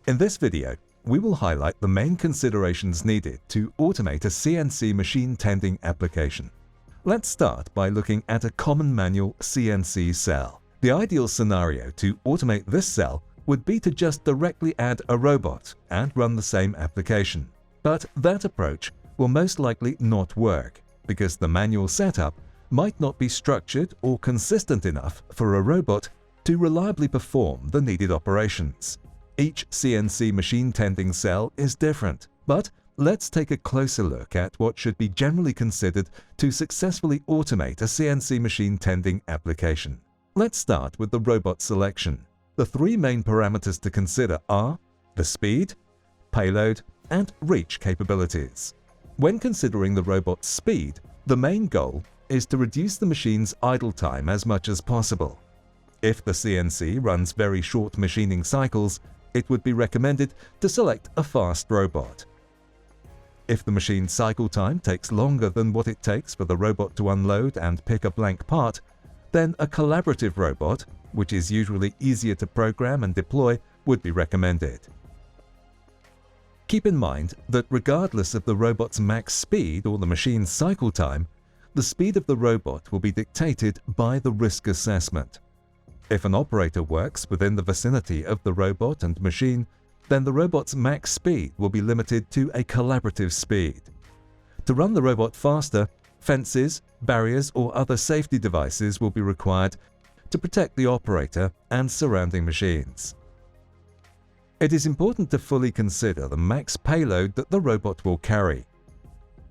In this video, we will highlight the main considerations needed to automate a CNC machine tending application. Let's start by looking at a common manual CNC cell. The ideal scenario to automate this cell would be to just directly add a robot and run the same application. But that approach will most likely not work because the manual setup might not be structured or consistent enough for a robot to reliably perform the needed operations. Each CNC machine tending cell is different, but let's take a closer look at what should be generally considered to successfully automate a CNC machine tending application. Let's start with the robot selection. The three main parameters to consider are the speed, payload, and reach capabilities. When considering the robot's speed, the main goal is to reduce the machine's idle time as much as possible. If the CNC runs very short machining cycles, it would be recommended to select a fast robot. If the machine's cycle time takes longer than what it takes for the robot to unload and pick a blank part, then a collaborative robot, which is usually easier to program and deploy, would be recommended. Keep in mind that regardless of the robot's max speed or the machine's cycle time, the speed of the robot will be dictated by the risk assessment. If an operator works within the vicinity of the robot and machine, then the robot's max speed will be limited to a collaborative speed. To run the robot faster, fences, barriers, or other safety devices will be required to protect the operator and surrounding machines. It is important to fully consider the max payload that the robot will carry.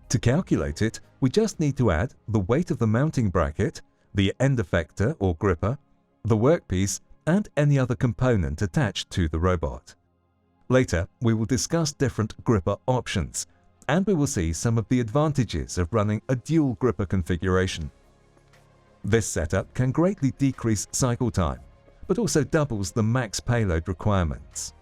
To calculate it, we just need to add the weight of the mounting bracket, the end effector or gripper, the workpiece, and any other component attached to the robot. Later, we will discuss different gripper options, and we will see some of the advantages of running a dual gripper configuration. This setup can greatly decrease cycle time, but also doubles the max payload requirements.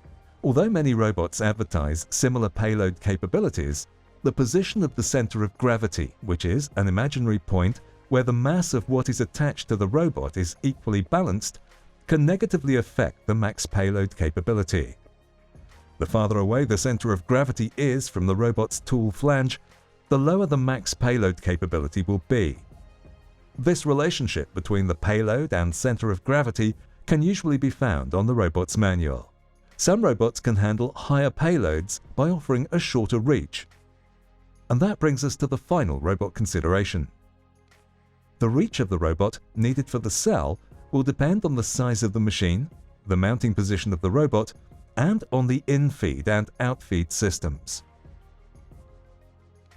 Although many robots advertise similar payload capabilities, the position of the center of gravity, which is an imaginary point where the mass of what is attached to the robot is equally balanced, can negatively affect the max payload capability. The farther away the center of gravity is from the robot's tool flange, the lower the max payload capability will be. This relationship between the payload and center of gravity can usually be found on the robot's manual. Some robots can handle higher payloads by offering a shorter reach. And that brings us to the final robot consideration. The reach of the robot needed for the cell will depend on the size of the machine, the mounting position of the robot, and on the in-feed and out-feed systems.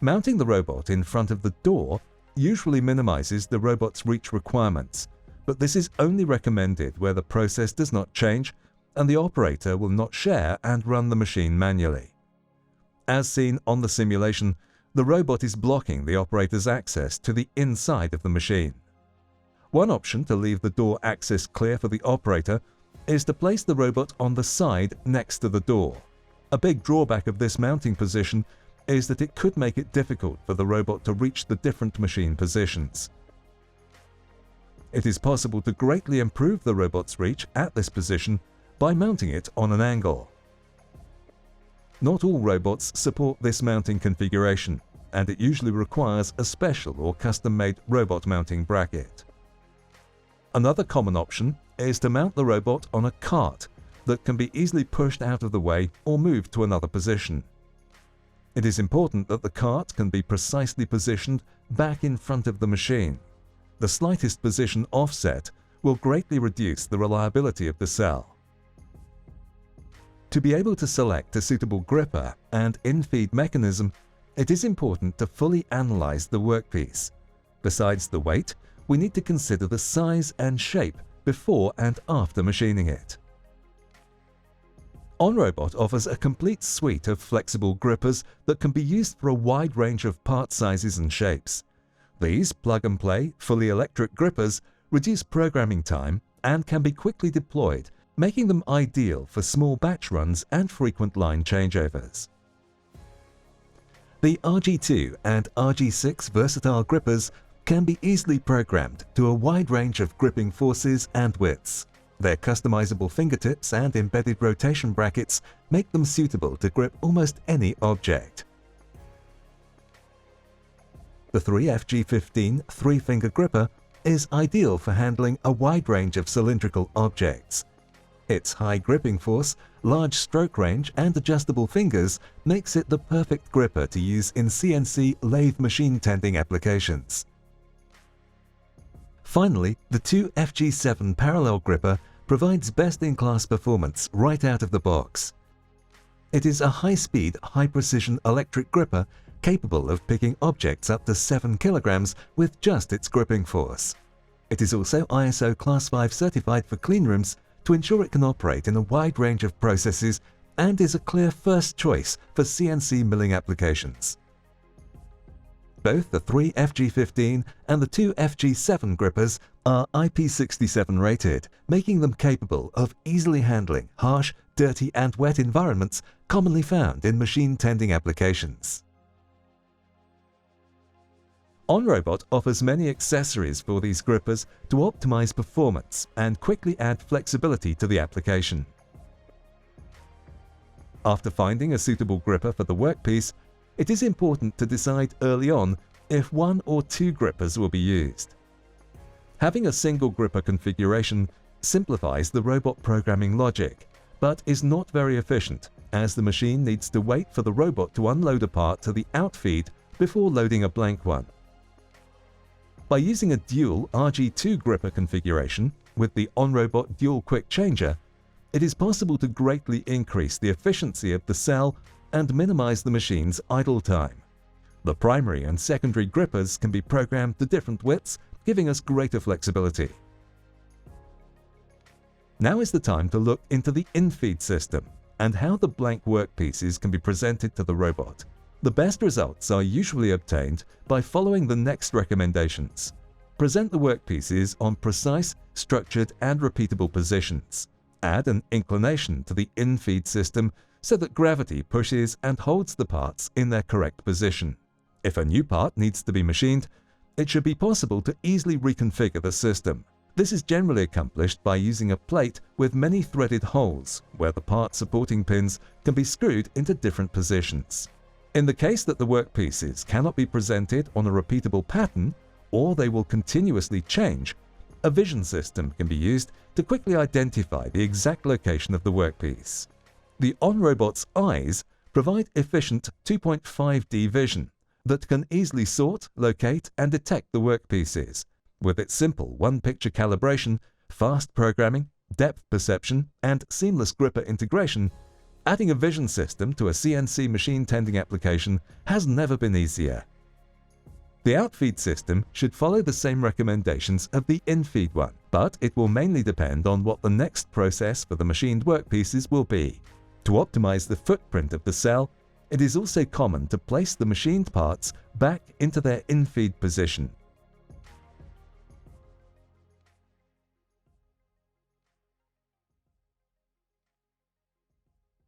Mounting the robot in front of the door usually minimizes the robot's reach requirements, but this is only recommended where the process does not change and the operator will not share and run the machine manually. As seen on the simulation, the robot is blocking the operator's access to the inside of the machine. One option to leave the door access clear for the operator is to place the robot on the side next to the door. A big drawback of this mounting position is that it could make it difficult for the robot to reach the different machine positions. It is possible to greatly improve the robot's reach at this position by mounting it on an angle. Not all robots support this mounting configuration, and it usually requires a special or custom-made robot mounting bracket. Another common option is to mount the robot on a cart that can be easily pushed out of the way or moved to another position. It is important that the cart can be precisely positioned back in front of the machine. The slightest position offset will greatly reduce the reliability of the cell. To be able to select a suitable gripper and in-feed mechanism, it is important to fully analyze the workpiece. Besides the weight, we need to consider the size and shape before and after machining it. OnRobot offers a complete suite of flexible grippers that can be used for a wide range of part sizes and shapes. These plug-and-play, fully electric grippers reduce programming time and can be quickly deployed, making them ideal for small batch runs and frequent line changeovers. The RG2 and RG6 versatile grippers can be easily programmed to a wide range of gripping forces and widths. Their customizable fingertips and embedded rotation brackets make them suitable to grip almost any object. The 3FG15 3-finger gripper is ideal for handling a wide range of cylindrical objects. Its high gripping force, large stroke range, and adjustable fingers makes it the perfect gripper to use in CNC lathe machine tending applications. Finally, the 2FG7 parallel gripper provides best-in-class performance right out of the box. It is a high-speed, high-precision electric gripper capable of picking objects up to 7 kilograms with just its gripping force. It is also ISO Class 5 certified for cleanrooms to ensure it can operate in a wide range of processes and is a clear first choice for CNC milling applications. Both the 3FG15 and the 2FG7 grippers are IP67 rated, making them capable of easily handling harsh, dirty and wet environments commonly found in machine tending applications. OnRobot offers many accessories for these grippers to optimize performance and quickly add flexibility to the application. After finding a suitable gripper for the workpiece, it is important to decide early on if 1 or 2 grippers will be used. Having a single gripper configuration simplifies the robot programming logic, but is not very efficient as the machine needs to wait for the robot to unload a part to the outfeed before loading a blank one. By using a dual RG2 gripper configuration with the OnRobot Dual Quick Changer, it is possible to greatly increase the efficiency of the cell and minimize the machine's idle time. The primary and secondary grippers can be programmed to different widths, giving us greater flexibility. Now is the time to look into the infeed system and how the blank workpieces can be presented to the robot. The best results are usually obtained by following the next recommendations. Present the workpieces on precise, structured and repeatable positions. Add an inclination to the infeed system so that gravity pushes and holds the parts in their correct position. If a new part needs to be machined, it should be possible to easily reconfigure the system. This is generally accomplished by using a plate with many threaded holes where the part supporting pins can be screwed into different positions. In the case that the workpieces cannot be presented on a repeatable pattern or they will continuously change, a vision system can be used to quickly identify the exact location of the workpiece. The OnRobot's eyes provide efficient 2.5D vision that can easily sort, locate, and detect the workpieces. With its simple one-picture calibration, fast programming, depth perception, and seamless gripper integration, adding a vision system to a CNC machine tending application has never been easier. The outfeed system should follow the same recommendations of the infeed one, but it will mainly depend on what the next process for the machined workpieces will be. To optimize the footprint of the cell, it is also common to place the machined parts back into their infeed position